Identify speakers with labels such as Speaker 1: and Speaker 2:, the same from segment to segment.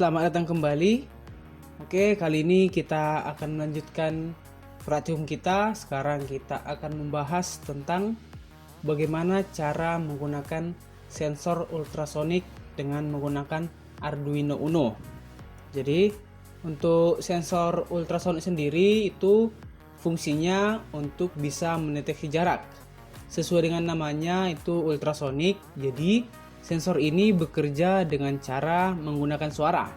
Speaker 1: selamat datang kembali. Oke, kali ini kita akan melanjutkan praktikum kita. Sekarang kita akan membahas tentang bagaimana cara menggunakan sensor ultrasonik dengan menggunakan Arduino Uno. Jadi, untuk sensor ultrasonik sendiri itu fungsinya untuk bisa mendeteksi jarak. Sesuai dengan namanya itu ultrasonik, jadi sensor ini bekerja dengan cara menggunakan suara,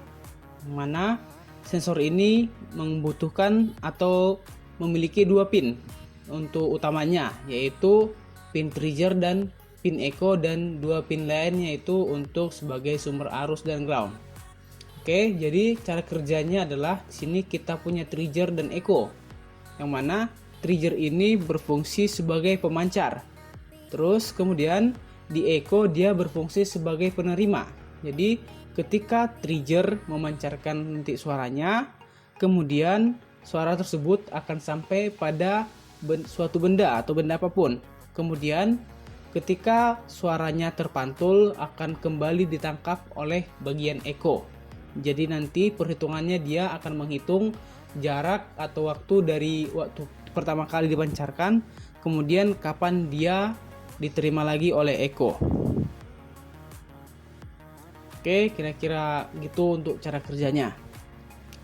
Speaker 1: mana sensor ini membutuhkan atau memiliki dua pin untuk utamanya, yaitu pin trigger dan pin echo, dan dua pin lain yaitu untuk sebagai sumber arus dan ground. Oke, jadi cara kerjanya adalah di sini kita punya trigger dan echo, yang mana trigger ini berfungsi sebagai pemancar. Terus kemudian di echo dia berfungsi sebagai penerima. Jadi ketika trigger memancarkan nanti suaranya, kemudian suara tersebut akan sampai pada suatu benda atau benda apapun. Kemudian ketika suaranya terpantul akan kembali ditangkap oleh bagian echo. Jadi nanti perhitungannya dia akan menghitung jarak atau waktu dari waktu pertama kali dipancarkan, kemudian kapan dia diterima lagi oleh echo. Oke, kira-kira gitu untuk cara kerjanya.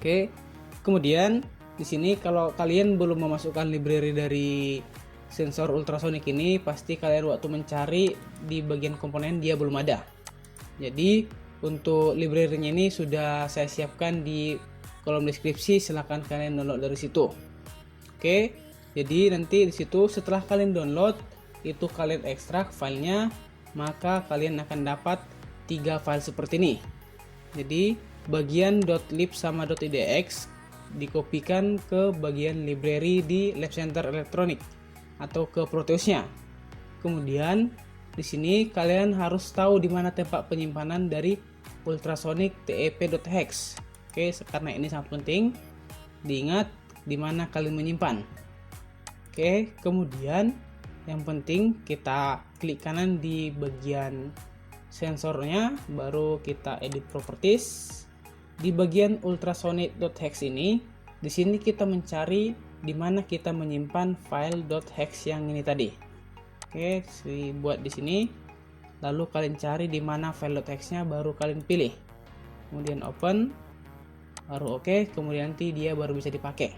Speaker 1: Oke, kemudian di sini kalau kalian belum memasukkan library dari sensor ultrasonik ini, pasti kalian waktu mencari di bagian komponen dia belum ada. Jadi untuk library-nya ini sudah saya siapkan di kolom deskripsi, silahkan kalian download dari situ. Oke, jadi nanti di situ setelah kalian download itu kalian ekstrak filenya, maka kalian akan dapat 3 file seperti ini. Jadi bagian .lib sama .idx dikopikan ke bagian library di Lab Center Elektronik atau ke Proteusnya. Kemudian di sini kalian harus tahu di mana tempat penyimpanan dari ultrasonic tep.hex. Oke, karena ini sangat penting diingat di mana kalian menyimpan. Oke, kemudian yang penting kita klik kanan di bagian sensornya, baru kita edit properties. Di bagian ultrasonic.hex ini, di sini kita mencari di mana kita menyimpan file .hex yang ini tadi. Oke, buat di sini. Lalu kalian cari di mana file .hex-nya, baru kalian pilih. Kemudian open, baru oke, kemudian nanti dia baru bisa dipakai.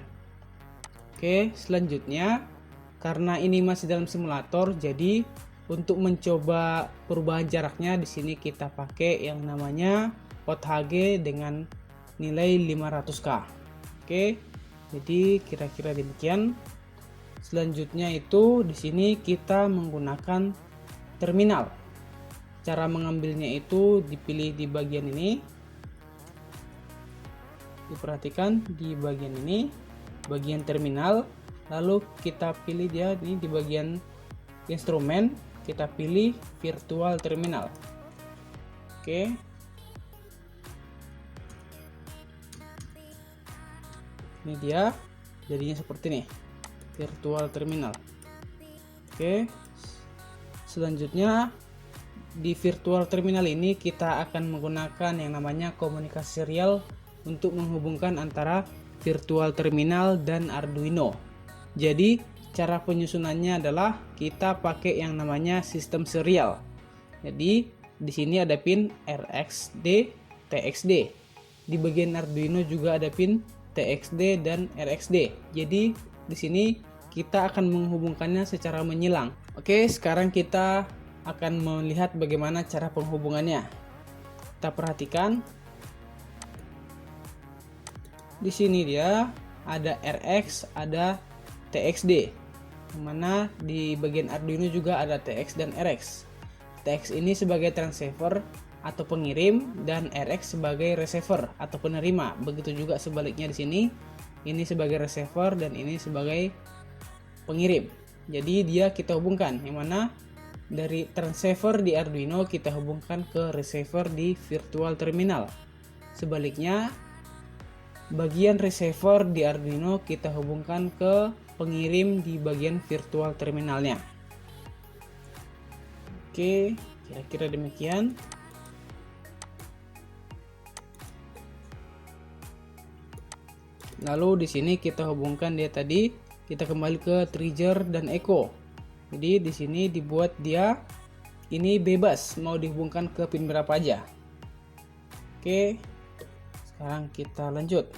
Speaker 1: Oke, selanjutnya karena ini masih dalam simulator, jadi untuk mencoba perubahan jaraknya di sini kita pakai yang namanya OutHG dengan nilai 500K. Oke, jadi kira-kira demikian. Selanjutnya itu di sini kita menggunakan terminal. Cara mengambilnya itu dipilih di bagian ini. Diperhatikan di bagian ini, bagian terminal. Lalu kita pilih dia ini di bagian instrumen, kita pilih virtual terminal. Oke. Ini dia jadinya seperti ini, virtual terminal. Oke. Selanjutnya di virtual terminal ini kita akan menggunakan yang namanya komunikasi serial untuk menghubungkan antara virtual terminal dan Arduino. Jadi cara penyusunannya adalah kita pakai yang namanya sistem serial. Jadi di sini ada pin RxD, TxD. Di bagian Arduino juga ada pin TxD dan RxD. Jadi di sini kita akan menghubungkannya secara menyilang. Oke, sekarang kita akan melihat bagaimana cara penghubungannya. Kita perhatikan. Di sini dia ada Rx, ada TxD, mana di bagian Arduino juga ada TX dan Rx. TX ini sebagai transceiver atau pengirim, dan Rx sebagai receiver atau penerima. Begitu juga sebaliknya di sini, ini sebagai receiver dan ini sebagai pengirim. Jadi dia kita hubungkan, yang mana dari transceiver di Arduino kita hubungkan ke receiver di virtual terminal. Sebaliknya bagian receiver di Arduino kita hubungkan ke pengirim di bagian virtual terminalnya. Oke, kira-kira demikian. Lalu di sini kita hubungkan dia tadi, kita kembali ke trigger dan echo. Jadi di sini dibuat dia ini bebas mau dihubungkan ke pin berapa aja. Oke, sekarang kita lanjut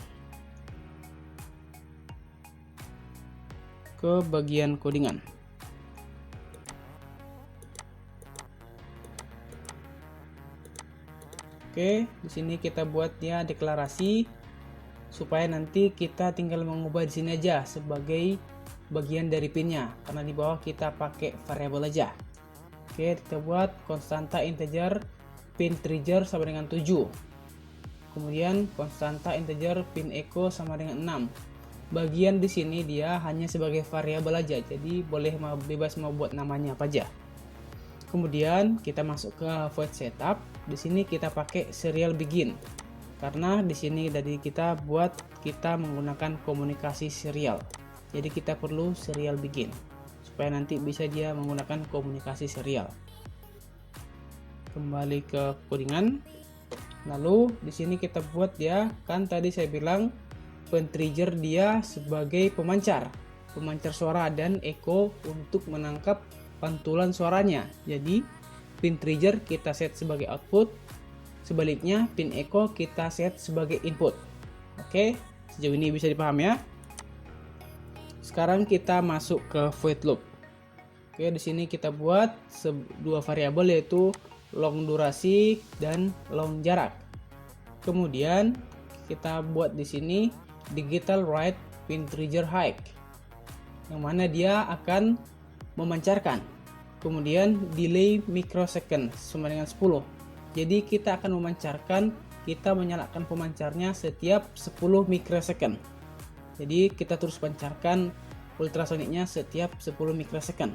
Speaker 1: ke bagian codingan. Oke, di sini kita buat dia deklarasi supaya nanti kita tinggal mengubah di sini aja sebagai bagian dari pinnya, karena di bawah kita pakai variabel aja. Oke, kita buat konstanta integer pin trigger sama dengan 7. Kemudian konstanta integer pin echo sama dengan 6. Bagian di sini dia hanya sebagai variabel aja, jadi boleh bebas mau buat namanya apa aja. Kemudian kita masuk ke void setup. Di sini kita pakai serial begin. Karena di sini dari kita menggunakan komunikasi serial. Jadi kita perlu serial begin supaya nanti bisa dia menggunakan komunikasi serial. Kembali ke codingan. Lalu di sini kita buat dia, kan tadi saya bilang pen trigger dia sebagai pemancar suara dan echo untuk menangkap pantulan suaranya. Jadi pin trigger kita set sebagai output, sebaliknya pin echo kita set sebagai input. Oke, sejauh ini bisa dipahami ya. Sekarang kita masuk ke void loop. Oke, di sini kita buat dua variabel yaitu long durasi dan long jarak. Kemudian kita buat di sini digital write pin trigger high, yang mana dia akan memancarkan. Kemudian delay microsecond sama dengan 10. Jadi kita akan kita menyalakan pemancarnya setiap 10 microsecond. Jadi kita terus pancarkan ultrasoniknya setiap 10 microsecond.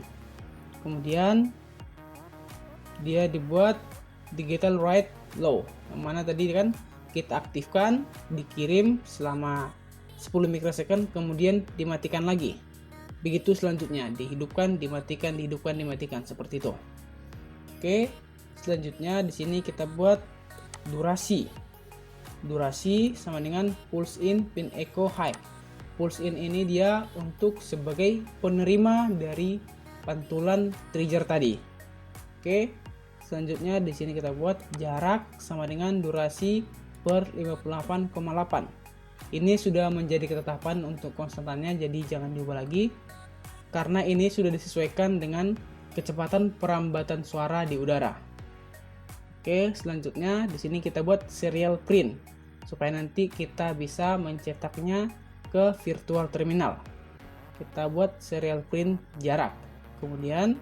Speaker 1: Kemudian dia dibuat digital write low, yang mana tadi kan kita aktifkan, dikirim selama 10 microsecond, kemudian dimatikan lagi. Begitu selanjutnya, dihidupkan, dimatikan, dihidupkan, dimatikan, seperti itu. Oke, selanjutnya di sini kita buat durasi. Durasi sama dengan pulse in pin echo high. Pulse in ini dia untuk sebagai penerima dari pantulan trigger tadi. Oke, selanjutnya di sini kita buat jarak sama dengan durasi per 58,8. Ini sudah menjadi ketetapan untuk konstantannya, jadi jangan diubah lagi karena ini sudah disesuaikan dengan kecepatan perambatan suara di udara. Oke, selanjutnya di sini kita buat serial print supaya nanti kita bisa mencetaknya ke virtual terminal. Kita buat serial print jarak. Kemudian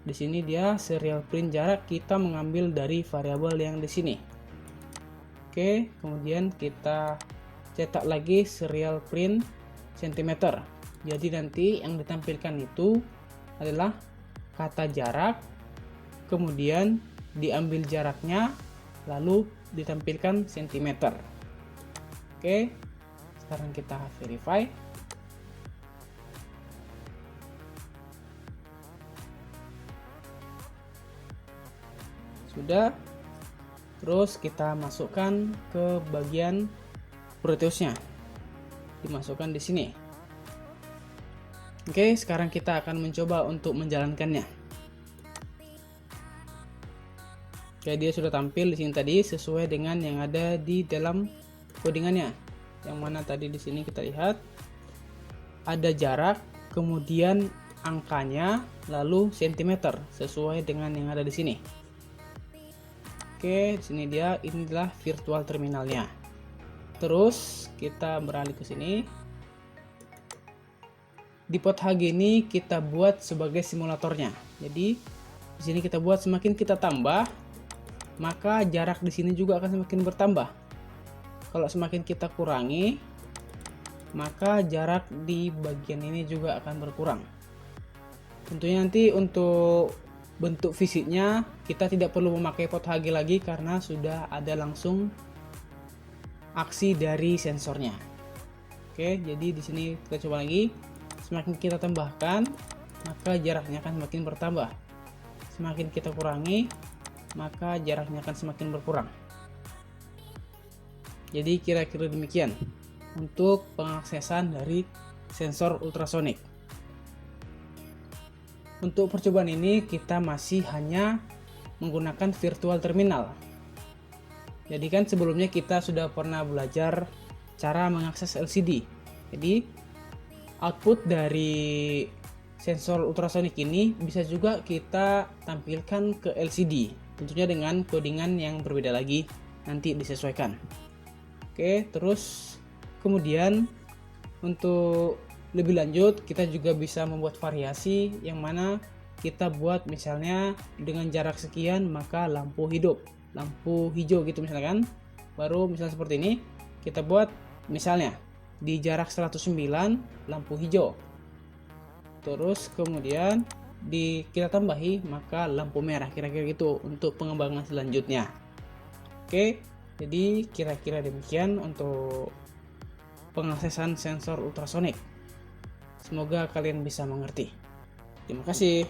Speaker 1: di sini dia serial print jarak kita mengambil dari variabel yang di sini. Oke, kemudian kita cetak lagi serial print cm. Jadi nanti yang ditampilkan itu adalah kata jarak, kemudian diambil jaraknya, lalu ditampilkan cm. Oke, sekarang kita verify. Sudah. Terus kita masukkan ke bagian Proteusnya, dimasukkan di sini. Oke, sekarang kita akan mencoba untuk menjalankannya. Oke, dia sudah tampil di sini tadi sesuai dengan yang ada di dalam codingannya. Yang mana tadi di sini kita lihat ada jarak, kemudian angkanya, lalu cm sesuai dengan yang ada di sini. Oke, di sini dia, inilah virtual terminalnya. Terus kita beralih ke sini. Di port HG ini kita buat sebagai simulatornya. Jadi di sini kita buat semakin kita tambah, maka jarak di sini juga akan semakin bertambah. Kalau semakin kita kurangi, maka jarak di bagian ini juga akan berkurang. Tentunya nanti untuk bentuk fisiknya kita tidak perlu memakai port HG lagi karena sudah ada langsung aksi dari sensornya. Oke, jadi di sini kita coba lagi. Semakin kita tambahkan, maka jaraknya akan semakin bertambah. Semakin kita kurangi, maka jaraknya akan semakin berkurang. Jadi kira-kira demikian. untuk pengaksesan dari sensor ultrasonik. Untuk percobaan ini kita masih hanya menggunakan virtual terminal. Jadi kan sebelumnya kita sudah pernah belajar cara mengakses LCD. Jadi output dari sensor ultrasonik ini bisa juga kita tampilkan ke LCD, tentunya dengan codingan yang berbeda lagi, nanti disesuaikan. Oke, terus kemudian untuk lebih lanjut kita juga bisa membuat variasi yang mana kita buat misalnya dengan jarak sekian maka lampu hidup, lampu hijau gitu misalkan. Baru misalnya seperti ini kita buat misalnya di jarak 109 lampu hijau. Terus kemudian kita tambahi maka lampu merah, kira-kira gitu untuk pengembangan selanjutnya. Oke, jadi kira-kira demikian untuk pengaksesan sensor ultrasonik. Semoga kalian bisa mengerti. Terima kasih.